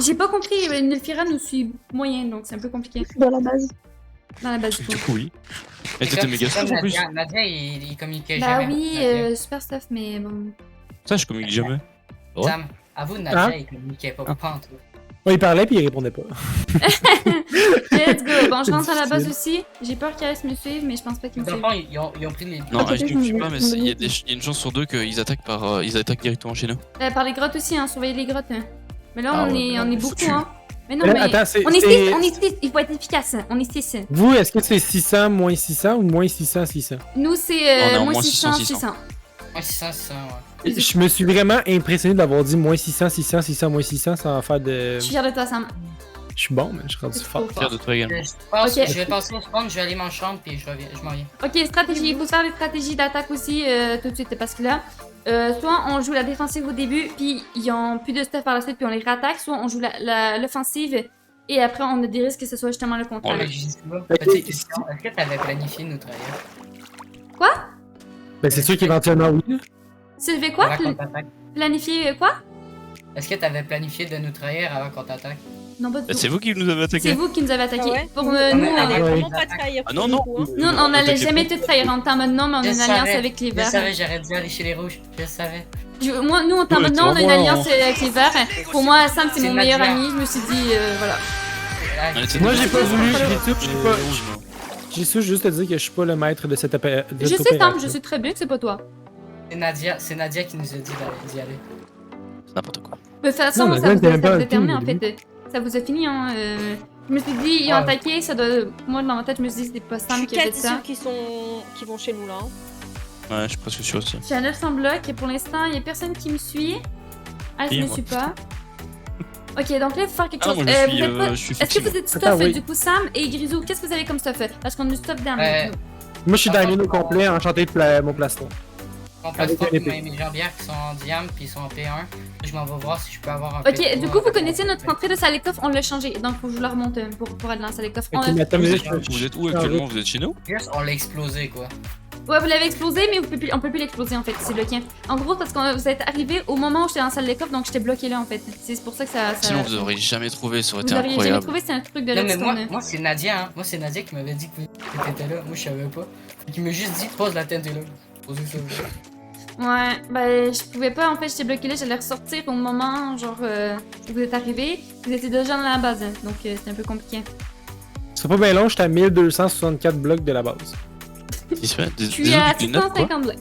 Speaker 1: j'ai pas compris. Nelfira nous suit moyen, donc c'est un peu compliqué.
Speaker 4: Dans la base.
Speaker 1: Dans la base du
Speaker 2: Du
Speaker 1: coup.
Speaker 2: coup, oui. Et
Speaker 9: C'est
Speaker 2: t'étais
Speaker 9: comme-
Speaker 2: méga
Speaker 9: c'est comme
Speaker 2: sauf en plus.
Speaker 9: Nadia, il communiquait
Speaker 1: Bah
Speaker 9: jamais.
Speaker 1: oui,
Speaker 9: Nadia.
Speaker 1: super stuff, mais bon.
Speaker 2: Ça, je communique jamais. Ouais.
Speaker 9: Sam, avoue, Nadia,
Speaker 10: Hein?
Speaker 9: il communiquait pas.
Speaker 10: Ah.
Speaker 9: Pas en tout.
Speaker 10: Ouais, il parlait puis il répondait pas.
Speaker 1: Let's go. Bon, je rentre à la base aussi. J'ai peur qu'ils me suivent, mais je pense pas qu'ils me
Speaker 9: Les
Speaker 1: suivent.
Speaker 9: enfants, ils ont pris les.
Speaker 2: Non,
Speaker 4: Ok,
Speaker 2: je ne
Speaker 4: ok,
Speaker 2: suis pas, mais il y a
Speaker 4: ok.
Speaker 2: une chance sur deux qu'ils attaquent ils attaquent directement chez nous.
Speaker 1: Par les grottes aussi, hein, surveiller les grottes. Mais là,
Speaker 2: Ah
Speaker 1: on
Speaker 2: ouais,
Speaker 1: est,
Speaker 2: non,
Speaker 1: on est
Speaker 2: mais
Speaker 1: beaucoup,
Speaker 2: foutu.
Speaker 1: hein. Mais non,
Speaker 10: Là,
Speaker 1: mais.
Speaker 10: attends,
Speaker 1: On est 6, on est 6. Il faut être efficace. On est 6.
Speaker 10: Vous, est-ce que c'est 600 moins 600 ou moins 600 600?
Speaker 1: Nous, c'est
Speaker 2: On est en
Speaker 1: moins
Speaker 2: moins
Speaker 1: 600,
Speaker 2: 600.
Speaker 1: 600.
Speaker 9: Ouais, 600, ouais.
Speaker 10: Je me suis vraiment impressionné d'avoir dit moins 600 600 600 moins 600 sans faire de...
Speaker 1: Je suis fière de toi, Sam.
Speaker 10: Je suis bon, mais je suis rendu
Speaker 1: C'est
Speaker 10: fort.
Speaker 1: trop
Speaker 2: Fier
Speaker 1: fort.
Speaker 2: de toi également.
Speaker 1: Ok.
Speaker 9: Je vais passer au spawn, je vais aller dans ma chambre, puis je m'en viens.
Speaker 1: Ok, stratégie. Il faut faire les stratégies d'attaque aussi tout de suite. Parce que là, soit on joue la défensive au début, puis ils ont plus de stuff par la suite, puis on les rattaque. Soit on joue l'offensive, et après on a des risques que ce soit justement le contraire.
Speaker 9: Ouais, je dis ça. Petite question, est-est-ce que t'avais planifié nous trahir?
Speaker 10: Ben, c'est sûr qu'éventuellement, oui. là.
Speaker 1: Sylvie, quoi?
Speaker 9: Avant qu'on t'attaque?
Speaker 1: Planifier quoi?
Speaker 9: Est-ce que t'avais planifié de nous trahir avant qu'on t'attaque?
Speaker 1: Non, pas du
Speaker 2: Bah,
Speaker 1: tout.
Speaker 2: c'est vous qui nous avez
Speaker 1: C'est
Speaker 2: attaqué.
Speaker 1: vous qui nous avez attaqué.
Speaker 3: Ah ouais
Speaker 1: Pour
Speaker 9: mais
Speaker 1: nous,
Speaker 9: on
Speaker 3: Allez,
Speaker 10: ouais.
Speaker 3: vraiment pas trahir.
Speaker 2: Ah non,
Speaker 3: pour
Speaker 2: non.
Speaker 3: le coup, hein.
Speaker 1: nous, on n'allait
Speaker 2: T'inquiète
Speaker 1: jamais
Speaker 2: pas.
Speaker 1: te trahir. On est en mode non, mais on a
Speaker 9: Je
Speaker 1: une alliance
Speaker 9: savais.
Speaker 1: avec les
Speaker 9: Je
Speaker 1: verts.
Speaker 9: savais, j'aurais dû aller chez les rouges. Je le savais.
Speaker 1: Moi, nous, on est en
Speaker 2: Ouais,
Speaker 1: mode
Speaker 2: tu
Speaker 1: non, on
Speaker 2: vas
Speaker 1: a une
Speaker 2: voir,
Speaker 1: alliance avec les verts. Pour moi, Sam, c'est
Speaker 9: C'est
Speaker 1: mon meilleur
Speaker 9: Nadia.
Speaker 1: ami. Je me suis dit, voilà.
Speaker 9: Ah,
Speaker 2: Ouais, c'est
Speaker 10: Moi,
Speaker 2: tout.
Speaker 10: j'ai pas voulu, j'ai tout,
Speaker 2: Et rouge, non.
Speaker 10: j'ai su juste te dire que je suis pas le maître de cette opération.
Speaker 1: Je sais, Sam, je sais très bien que c'est pas toi.
Speaker 9: c'est Nadia qui nous a dit d'y aller.
Speaker 2: C'est n'importe quoi.
Speaker 1: De toute façon,
Speaker 10: Non, mais
Speaker 1: ça
Speaker 10: là,
Speaker 1: vous
Speaker 10: t'es
Speaker 1: a
Speaker 10: même pas
Speaker 1: déterminé
Speaker 10: un
Speaker 1: en
Speaker 10: team,
Speaker 1: fait. Ça vous a fini, hein. Je me suis dit, ils ont
Speaker 9: Ouais.
Speaker 1: attaqué, ça doit. Moi, dans ma tête, je me suis dit, c'était pas
Speaker 3: Je
Speaker 1: Sam
Speaker 3: suis
Speaker 1: qui a fait
Speaker 3: quasi
Speaker 1: ça.
Speaker 3: sûre qu'ils vont chez nous là. hein.
Speaker 2: Ouais, je suis presque sûr aussi.
Speaker 1: Je suis à 900 blocs et pour l'instant, il y a personne qui me suit. Ah, je
Speaker 2: Et
Speaker 1: me
Speaker 2: moi.
Speaker 1: suis pas. Ok, donc là, il faut faire quelque
Speaker 2: Ah,
Speaker 1: chose.
Speaker 2: moi, je suis,
Speaker 1: vous êtes pas-
Speaker 2: je suis
Speaker 1: Est-ce que
Speaker 2: fictif.
Speaker 1: vous êtes stuff
Speaker 10: Attends, oui.
Speaker 1: du coup, Sam et Grisou? Qu'est-ce que vous avez comme stuff? Parce qu'on a du stuff d'armes.
Speaker 9: Euh,
Speaker 10: Moi, je suis diamond au complet, enchanté de mon plastron.
Speaker 9: On
Speaker 10: Avec
Speaker 9: place
Speaker 10: un
Speaker 9: pas
Speaker 10: épée.
Speaker 9: mes jambières qui sont en diam puis ils sont en P1. Je m'en vais voir si je peux avoir un
Speaker 1: Ok,
Speaker 9: P3
Speaker 1: du coup, vous
Speaker 9: avec
Speaker 1: connaissez
Speaker 9: mon-
Speaker 1: notre entrée de salle des coffres, on l'a changé. Donc, faut que je la remonte pour aller dans la salle des coffres.
Speaker 10: Ok, mais attends, mais là,
Speaker 2: Vous êtes où actuellement? Vous êtes chez nous?
Speaker 9: Juste, on l'a explosé quoi.
Speaker 1: Ouais, vous l'avez explosé, mais on peut plus l'exploser en fait, c'est bloqué. En gros, parce que vous êtes arrivé au moment où j'étais dans la salle des coffres, donc j'étais bloqué là en fait. C'est pour ça que ça.
Speaker 2: Sinon, vous auriez jamais trouvé, ça aurait
Speaker 1: Vous
Speaker 2: été
Speaker 1: l'auriez jamais
Speaker 2: incroyable.
Speaker 1: trouvé, c'est un truc de
Speaker 9: Non mais
Speaker 1: redstone.
Speaker 9: moi c'est Nadia hein. Moi c'est Nadia qui m'avait dit que t'étais là. Moi je savais pas. Qui m'a juste dit pose la tête là. Posez ça.
Speaker 1: Ouais, bah je pouvais pas en fait, j'étais bloqué là, j'allais ressortir au moment genre où vous êtes arrivé. Vous étiez déjà dans la base, hein, donc c'était un peu compliqué.
Speaker 10: c'est pas bien long, j'étais à 1264 blocs de la base.
Speaker 1: Je suis à 650 blocs.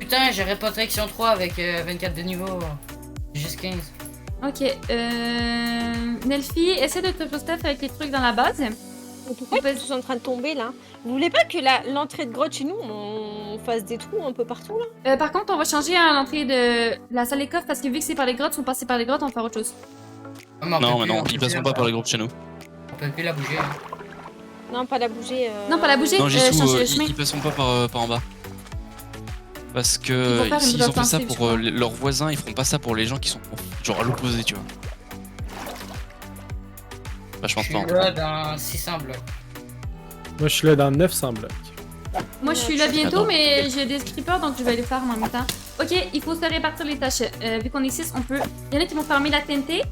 Speaker 9: Putain j'aurais pas traction 3 avec 24 de niveau. Juste 15.
Speaker 1: Ok, Nelphi, essaie de te stuff avec les trucs dans la base.
Speaker 3: Pourquoi ils sont en train de tomber là? Vous voulez pas que l'entrée de grotte chez nous, on fasse des trous un peu partout là?
Speaker 1: Par contre, on va changer à l'entrée de la salle des coffres parce que vu que c'est par les grottes, si on passait par les grottes, on va faire autre chose.
Speaker 2: Non, mais non, ils passeront pas par les groupes chez nous.
Speaker 9: On peut plus la bouger. Hein.
Speaker 3: Non, pas la bouger.
Speaker 1: Non, pas la bouger.
Speaker 2: Non, Jisoo,
Speaker 1: changer le chemin.
Speaker 2: ils passeront pas par en bas. Parce
Speaker 1: Ils
Speaker 2: que
Speaker 1: vont faire une
Speaker 2: s'ils ont fait ça
Speaker 1: offensive, je
Speaker 2: pour
Speaker 1: crois.
Speaker 2: leurs voisins, ils feront pas ça pour les gens qui sont genre à l'opposé, tu vois. Bah, je
Speaker 9: Je
Speaker 2: pense
Speaker 9: suis
Speaker 2: pas.
Speaker 9: là dans 600 blocs.
Speaker 10: Moi, je suis là dans 900 blocs.
Speaker 1: Moi, je suis là bientôt,
Speaker 2: Attends.
Speaker 1: mais j'ai des creepers, donc je vais les faire en même temps. Ok, il faut se répartir les tâches. Vu qu'on est 6, on peut. Il y en a qui vont farmer la TNT.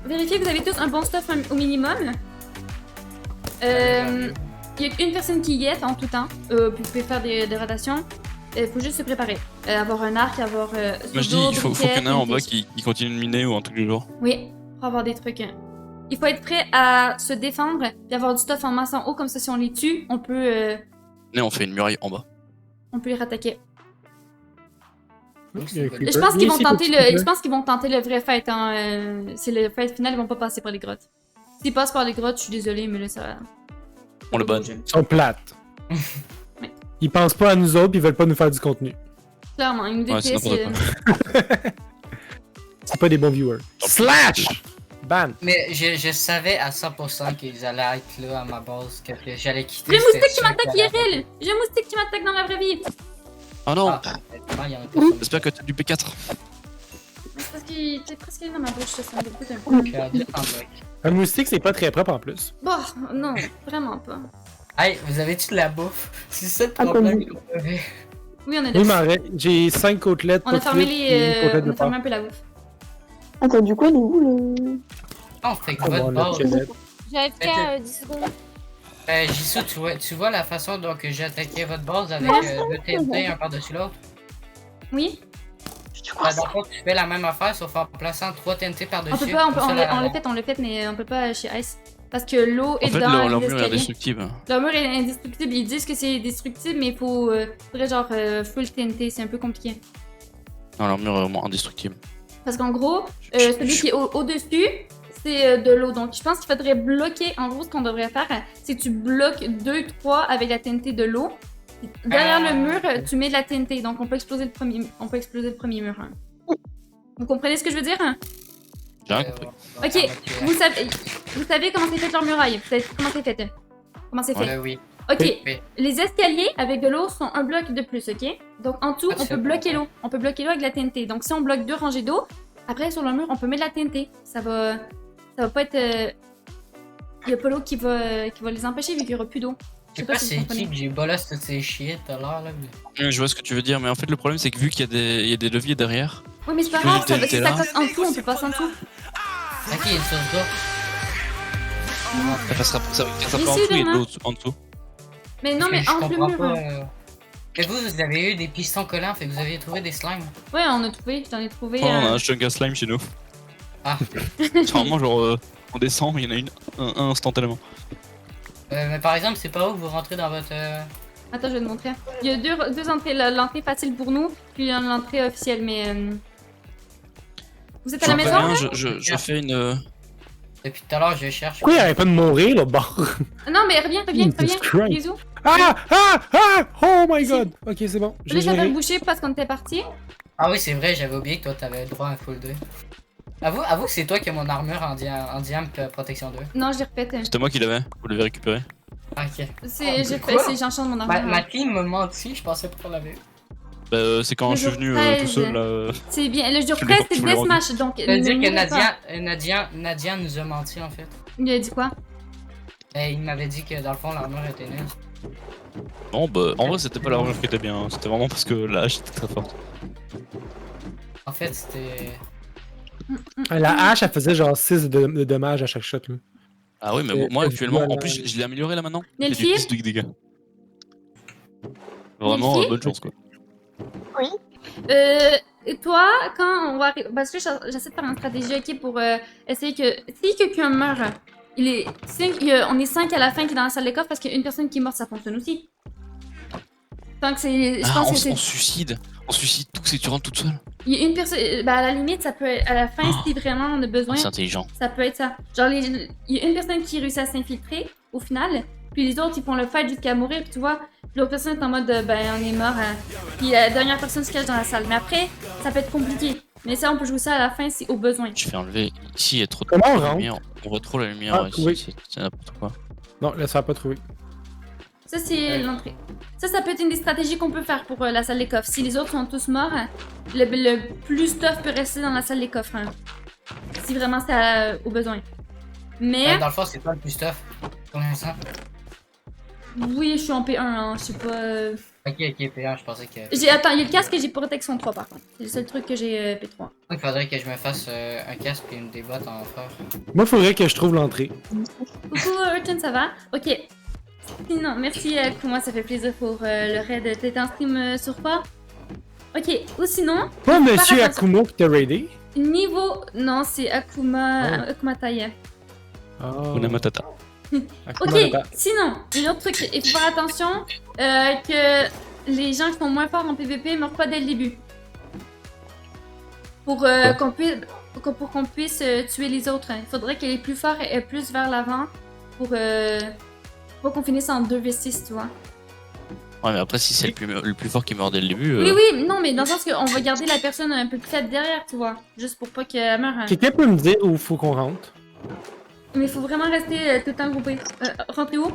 Speaker 1: Vérifiez que vous avez tous un bon stuff au minimum. Il y a une personne qui y est en tout temps. Puis vous pouvez faire des rotations. Il faut juste se préparer. Avoir un arc, avoir.
Speaker 2: Moi je dis, il faut qu'il y en ait un en bas qui continue de miner ou un truc du genre.
Speaker 1: Oui, pour avoir des trucs. Il faut être prêt à se défendre et avoir du stuff en masse en haut, comme ça si on les tue, on peut
Speaker 2: Là, on fait une muraille en bas.
Speaker 1: les rattaquer.
Speaker 10: Il y a un creeper.
Speaker 1: Je pense qu'ils vont
Speaker 10: Ici,
Speaker 1: tenter
Speaker 10: petit
Speaker 1: le,
Speaker 10: creeper.
Speaker 1: je pense qu'ils vont tenter le vrai fight. Hein. C'est le fight final, ils vont pas passer par les grottes. S'ils passent par les grottes, je suis désolée, mais là ça.
Speaker 2: On le banne.
Speaker 10: Ils sont plates.
Speaker 1: Ouais.
Speaker 10: Ils pensent pas à nous autres, puis ils veulent pas nous faire du contenu.
Speaker 1: Clairement, ils nous
Speaker 2: Ouais, c'est
Speaker 1: détestent.
Speaker 2: n'importe
Speaker 10: C'est pas des bons viewers. Slash! Ban!
Speaker 9: Mais je savais à 100% qu'ils allaient être là à ma base, que j'allais quitter.
Speaker 1: Le
Speaker 9: c'était
Speaker 1: moustique qui
Speaker 9: sûr
Speaker 1: m'attaque
Speaker 9: qu'elle allait-
Speaker 1: IRL! J'ai un moustique qui m'attaque dans la vraie vie!
Speaker 2: Oh non!
Speaker 9: Ah, effectivement, il y en a pas sur
Speaker 2: J'espère que t'as du P4.
Speaker 1: C'est parce qu'il était presque dans ma bouche, ça me dégoûte un peu.
Speaker 9: le cœur, juste en bloc.
Speaker 10: Un moustique, c'est pas très propre en plus.
Speaker 1: Bon, non, vraiment pas.
Speaker 9: Hey, vous avez-tu de la bouffe? C'est ça le
Speaker 4: Ah,
Speaker 9: problème
Speaker 4: comme
Speaker 9: qu'on avait.
Speaker 1: Oui, on a
Speaker 10: Oui,
Speaker 1: des.
Speaker 10: mais en vrai, j'ai 5 côtelettes.
Speaker 1: On a
Speaker 10: pas
Speaker 1: fermé
Speaker 10: frites,
Speaker 1: les.
Speaker 10: et une côtelette
Speaker 1: On
Speaker 10: de
Speaker 1: a fermé
Speaker 10: porc.
Speaker 1: un peu la bouffe.
Speaker 4: Attends, du coup, elle est où le.
Speaker 9: On fait que
Speaker 10: Ah,
Speaker 9: votre
Speaker 10: bon,
Speaker 9: base.
Speaker 10: notre squelette.
Speaker 3: J'ai AFK 10 secondes.
Speaker 9: Jisoo, tu vois la façon dont j'ai attaqué votre base avec
Speaker 1: Ouais.
Speaker 9: deux TNT un par-dessus l'autre?
Speaker 1: Oui?
Speaker 4: Tu crois ça?
Speaker 9: Dans le fond, tu fais la même affaire sauf en plaçant 3 TNT par-dessus.
Speaker 1: On peut pas,
Speaker 9: comme ça, la-
Speaker 1: on le fait, mais on peut pas chez Ice. Parce que l'eau
Speaker 2: En
Speaker 1: est
Speaker 2: fait,
Speaker 1: dans
Speaker 2: leur mur est
Speaker 1: l'escalier.
Speaker 2: indestructible.
Speaker 1: Leur mur est indestructible. Ils disent que c'est destructible, mais il faudrait genre full TNT. C'est un peu compliqué.
Speaker 2: Non, leur mur est vraiment indestructible.
Speaker 1: Parce qu'en gros, celui qui est au-dessus, c'est de l'eau. Donc je pense qu'il faudrait bloquer. En gros, ce qu'on devrait faire, c'est que tu bloques 2-3 avec la TNT de l'eau. Derrière le mur, tu mets de la TNT. Donc on peut exploser le premier mur. Hein. Vous comprenez ce que je veux dire?
Speaker 2: J'ai rien compris.
Speaker 1: Ok, vous savez comment c'est fait leur muraille? Vous savez comment c'est fait? Comment c'est fait?
Speaker 9: Oui.
Speaker 1: Ok,
Speaker 9: Oui.
Speaker 1: les escaliers avec de l'eau sont un bloc de plus, ok? Donc en tout,
Speaker 9: Ah,
Speaker 1: on
Speaker 9: c'est
Speaker 1: peut
Speaker 9: bon.
Speaker 1: bloquer l'eau. On peut bloquer l'eau avec la TNT. Donc si on bloque 2 rangées d'eau, après sur le mur, on peut mettre la TNT. Ça va pas être... Il y a pas l'eau qui va les empêcher vu qu'il y aura plus d'eau.
Speaker 9: Je sais pas
Speaker 1: si
Speaker 9: c'est
Speaker 1: vous
Speaker 9: qui
Speaker 1: comprenez.
Speaker 9: que j'ai bolossé toutes ces chiites tout à l'heure là. Mais...
Speaker 2: Je vois ce que tu veux dire, mais en fait, le problème, c'est que vu qu'il y a des leviers derrière,
Speaker 1: Oui, mais c'est pas
Speaker 2: Tu peux
Speaker 1: grave,
Speaker 2: les
Speaker 1: si
Speaker 2: TNT
Speaker 1: ça
Speaker 2: là.
Speaker 1: casse en dessous, on peut passer en dessous.
Speaker 9: Ok, il y a une source d'eau.
Speaker 2: ça passera pas en
Speaker 1: Ici,
Speaker 2: dessous, il y a de
Speaker 1: Romain.
Speaker 2: l'eau en dessous.
Speaker 1: Mais non, mais
Speaker 9: Je
Speaker 1: entre le
Speaker 9: comprends
Speaker 1: mur.
Speaker 9: pas, Mais vous avez eu des pistons collants, fait que vous avez trouvé des slimes.
Speaker 1: Ouais, on a trouvé, j'en ai trouvé.
Speaker 2: Oh, on a un chunk à slime chez nous.
Speaker 9: Ah.
Speaker 2: Vraiment, genre, on descend, il y en a un instantanément.
Speaker 9: Mais par exemple, c'est pas où que vous rentrez dans votre.
Speaker 1: Attends, je vais te montrer. Il y a deux entrées. L'entrée facile pour nous, puis l'entrée officielle, mais... Vous êtes à la
Speaker 2: Je
Speaker 1: maison?
Speaker 2: préviens, je fais une...
Speaker 9: Depuis tout à l'heure, je cherche.
Speaker 10: Pourquoi il arrête pas de mourir là bas?
Speaker 1: Non, mais reviens.
Speaker 10: Jesus Christ.
Speaker 1: Bisous.
Speaker 10: Ah! Oh my god! Ok, c'est bon. J'ai
Speaker 1: Là, je t'ai
Speaker 10: géré.
Speaker 1: bouché parce qu'on était parti.
Speaker 9: Ah oui, c'est vrai, j'avais oublié que toi t'avais droit à un full 2. Avoue que c'est toi qui as mon armure en diam protection 2.
Speaker 1: Non, je répète.
Speaker 2: C'était moi qui l'avais, vous l'avez récupéré.
Speaker 9: Ok.
Speaker 1: J'enchante mon armure.
Speaker 9: Ma team me menti, je pensais pas qu'on l'avait eu.
Speaker 2: Bah, c'est quand
Speaker 1: Le
Speaker 2: je suis
Speaker 1: jour
Speaker 2: venu
Speaker 1: 13.
Speaker 2: tout seul là.
Speaker 1: C'est bien. Le jour
Speaker 2: Je l'ai
Speaker 1: 13, c'est
Speaker 2: je l'ai rendu.
Speaker 1: Deathmatch, donc...
Speaker 9: Ça veut dire
Speaker 1: ne
Speaker 9: que
Speaker 1: mourrez pas.
Speaker 9: Nadia nous a menti en fait.
Speaker 1: Il a dit quoi?
Speaker 9: Il m'avait dit que dans le fond l'armure était nulle.
Speaker 2: Non, bah, en vrai, c'était pas l'armure qui était bien, hein. C'était vraiment parce que la hache était très forte.
Speaker 9: En fait, c'était.
Speaker 10: La hache, elle faisait genre 6 de dommages à chaque shot. Là.
Speaker 2: Ah oui, mais
Speaker 10: Et-
Speaker 2: moi
Speaker 10: et
Speaker 2: actuellement,
Speaker 10: voilà.
Speaker 2: en plus, je l'ai amélioré là maintenant. J'ai du
Speaker 1: Nelfir?
Speaker 2: 10 de dégâts. Vraiment,
Speaker 1: Nelfir?
Speaker 2: bonne chance quoi.
Speaker 1: Et toi, quand on va arriver... Parce que j'essaie de faire une stratégie, ok, pour essayer que... Si quelqu'un meurt, on est 5 à la fin qui est dans la salle des coffres parce qu'il y a une personne qui est morte, ça fonctionne aussi. Tant que c'est... Je
Speaker 2: Ah,
Speaker 1: pense
Speaker 2: on,
Speaker 1: que c'est...
Speaker 2: on suicide. On suicide tous et tu rentres toute seule.
Speaker 1: Il y a une personne... Bah, à la limite, ça peut être... À la fin, si vraiment on a besoin,
Speaker 2: C'est intelligent.
Speaker 1: ça peut être ça. Genre, il y a une personne qui réussit à s'infiltrer, au final, puis les autres, ils font le fight jusqu'à mourir, puis tu vois, l'autre personne est en mode, ben, on est mort, hein. Puis la dernière personne se cache dans la salle. Mais après, ça peut être compliqué. Mais ça, on peut jouer ça à la fin, si au besoin.
Speaker 2: Je fais enlever. Ici, il y a trop de
Speaker 10: Comment on rentre?
Speaker 2: lumière. On voit trop la lumière.
Speaker 10: Ah,
Speaker 2: ici,
Speaker 10: oui.
Speaker 2: c'est n'importe quoi.
Speaker 10: Non, là, ça va pas trouvé.
Speaker 1: Ça, c'est l'entrée. Ça peut être une des stratégies qu'on peut faire pour la salle des coffres. Si les autres sont tous morts, hein, le plus stuff peut rester dans la salle des coffres. Hein. Si vraiment c'est au besoin. Mais,
Speaker 9: Dans le fond, c'est toi le plus stuff. Pour l'instant.
Speaker 1: oui, je suis en P1, hein, je sais pas...
Speaker 9: Ok, P1, je pensais que.
Speaker 1: Attends, il y a le casque que j'ai protection 3 par contre. C'est le seul truc que j'ai P3.
Speaker 9: Il faudrait que je me fasse un casque et des bottes en fer.
Speaker 10: Moi, faudrait que je trouve l'entrée.
Speaker 1: Coucou Urchin, ça va? Ok. Sinon, merci Akuma, ça fait plaisir pour le raid. T'étais en stream sur quoi? Ok, ou sinon,
Speaker 10: Pas Monsieur
Speaker 1: attention.
Speaker 10: Akumo qui t'a raidé.
Speaker 1: niveau... Non, c'est Akuma... Akuma Taya.
Speaker 10: Oh.
Speaker 2: Una Matata.
Speaker 10: Akuma
Speaker 1: Ok,
Speaker 10: Matata.
Speaker 1: sinon, un autre truc, il faut faire attention que les gens qui sont moins forts en PVP meurent pas dès le début. Pour qu'on puisse tuer les autres. Il faudrait que les plus forts aient plus vers l'avant pour pas qu'on finisse en 2v6, tu vois.
Speaker 2: Ouais, mais après, si c'est le plus fort qui meurt dès le début.
Speaker 1: Oui, non, mais dans le sens qu'on va garder la personne un peu plus faible derrière, tu vois. Juste pour pas qu'elle meure. Hein.
Speaker 10: Quelqu'un peut me dire où faut qu'on rentre?
Speaker 1: Mais il faut vraiment rester tout le temps groupé. Rentrer où?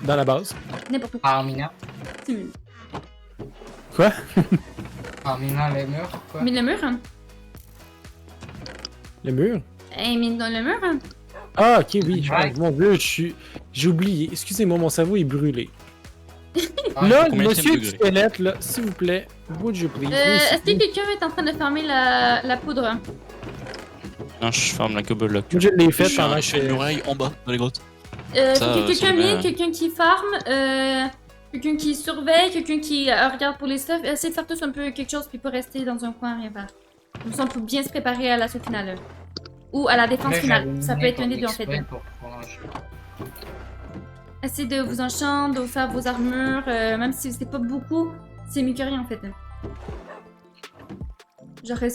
Speaker 10: Dans la base.
Speaker 1: N'importe où.
Speaker 9: En minant.
Speaker 1: C'est mieux.
Speaker 10: Quoi?
Speaker 9: En minant le mur, quoi.
Speaker 1: Mais le mur, hein.
Speaker 10: Le mur?
Speaker 1: Mine dans le mur, hein.
Speaker 10: Ah, ok, oui.
Speaker 9: Ouais.
Speaker 10: Mon dieu, j'ai oublié. Excusez-moi, mon cerveau est brûlé.
Speaker 9: Ouais,
Speaker 10: Là,
Speaker 2: combien de
Speaker 10: monsieur du
Speaker 2: degrés?
Speaker 10: squelette, là, s'il vous plaît, would you please?
Speaker 1: Est-ce que quelqu'un est en train de fermer la poudre?
Speaker 2: Non, je ferme la cobble là.
Speaker 10: Moi, je l'ai fait
Speaker 2: Je
Speaker 10: pendant
Speaker 2: fais une
Speaker 10: que...
Speaker 2: oreille en bas, dans les grottes.
Speaker 1: Faut
Speaker 2: Ça,
Speaker 1: que quelqu'un
Speaker 2: c'est bien.
Speaker 1: quelqu'un qui farme. Quelqu'un qui surveille, quelqu'un qui regarde pour les stuff. Essayez de faire tous un peu quelque chose, puis pas rester dans un coin, rien faire. Comme ça, on peut bien se préparer à l'assaut final. Là. Ou à la défense finale. Ça peut être un des deux en fait. Là. Essayez de vous enchanter, de vous faire vos armures, même si c'est pas beaucoup, c'est mieux que rien en fait. Là.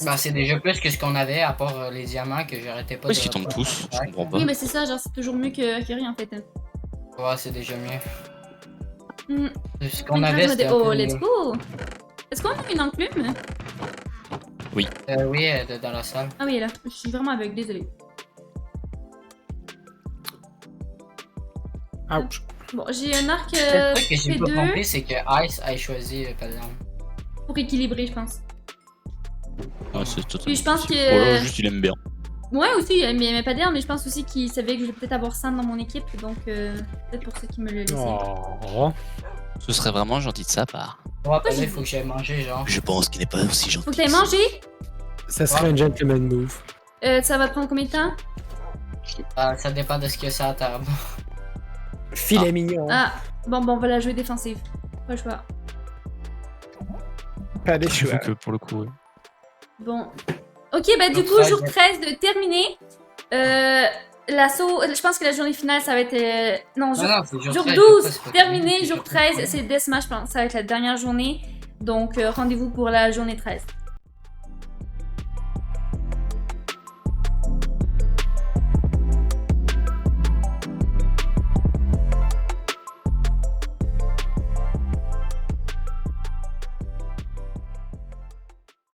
Speaker 9: Bah, c'est déjà plus que ce qu'on avait, à part les diamants que j'arrêtais pas
Speaker 2: Pourquoi est-ce qu'ils tombent tous? Je comprends pas.
Speaker 1: Oui, mais c'est ça, genre c'est toujours mieux que rien en fait.
Speaker 9: Ouais, c'est déjà mieux.
Speaker 1: Mm.
Speaker 9: Ce qu'on avait, c'était.
Speaker 1: Oh, let's go! Est-ce qu'on a une enclume?
Speaker 9: Oui, dans la salle.
Speaker 1: Ah oui, elle est là. Je suis vraiment aveugle, désolé.
Speaker 10: Ouch.
Speaker 1: Bon, j'ai un arc
Speaker 9: Le truc que j'ai pas
Speaker 1: P2
Speaker 9: compris, c'est que Ice a choisi Paladin.
Speaker 1: pour équilibrer, je pense.
Speaker 2: Ouais, c'est totalement
Speaker 1: Puis je pense
Speaker 2: possible.
Speaker 1: que-
Speaker 2: Ou alors juste il aime bien.
Speaker 1: Ouais, aussi, il aimait pas dire, mais je pense aussi qu'il savait que je vais peut-être avoir Sam dans mon équipe, donc peut-être pour ça qu'il me l'a laissé.
Speaker 10: Oh.
Speaker 2: Ce serait vraiment gentil de sa part.
Speaker 9: Ouais, après, il faut que j'aille manger, genre.
Speaker 2: Je pense qu'il n'est pas aussi gentil.
Speaker 1: Faut que t'ailles manger?
Speaker 10: Ça serait un gentleman move.
Speaker 1: Ça va prendre combien de temps?
Speaker 9: Ça dépend de ce que ça à table.
Speaker 10: Filet mignon.
Speaker 1: Ah, bon, on va la jouer défensive. Pas le choix.
Speaker 10: Pas des
Speaker 2: J'avoue
Speaker 10: choix.
Speaker 2: que pour le coup, ouais.
Speaker 1: Bon. Ok, bah du
Speaker 9: Donc,
Speaker 1: coup,
Speaker 9: ça,
Speaker 1: jour
Speaker 9: j'ai-
Speaker 1: 13 de terminé. L'assaut, je pense que la journée finale, ça va être... non, jour,
Speaker 9: Non, c'est
Speaker 1: jour
Speaker 9: 13,
Speaker 1: 12,
Speaker 9: c'est pas
Speaker 1: terminé.
Speaker 9: c'est
Speaker 1: Jour
Speaker 9: jour
Speaker 1: 13, c'est Deathmatch, je pense. Ça va être la dernière journée. Donc, rendez-vous pour la journée 13.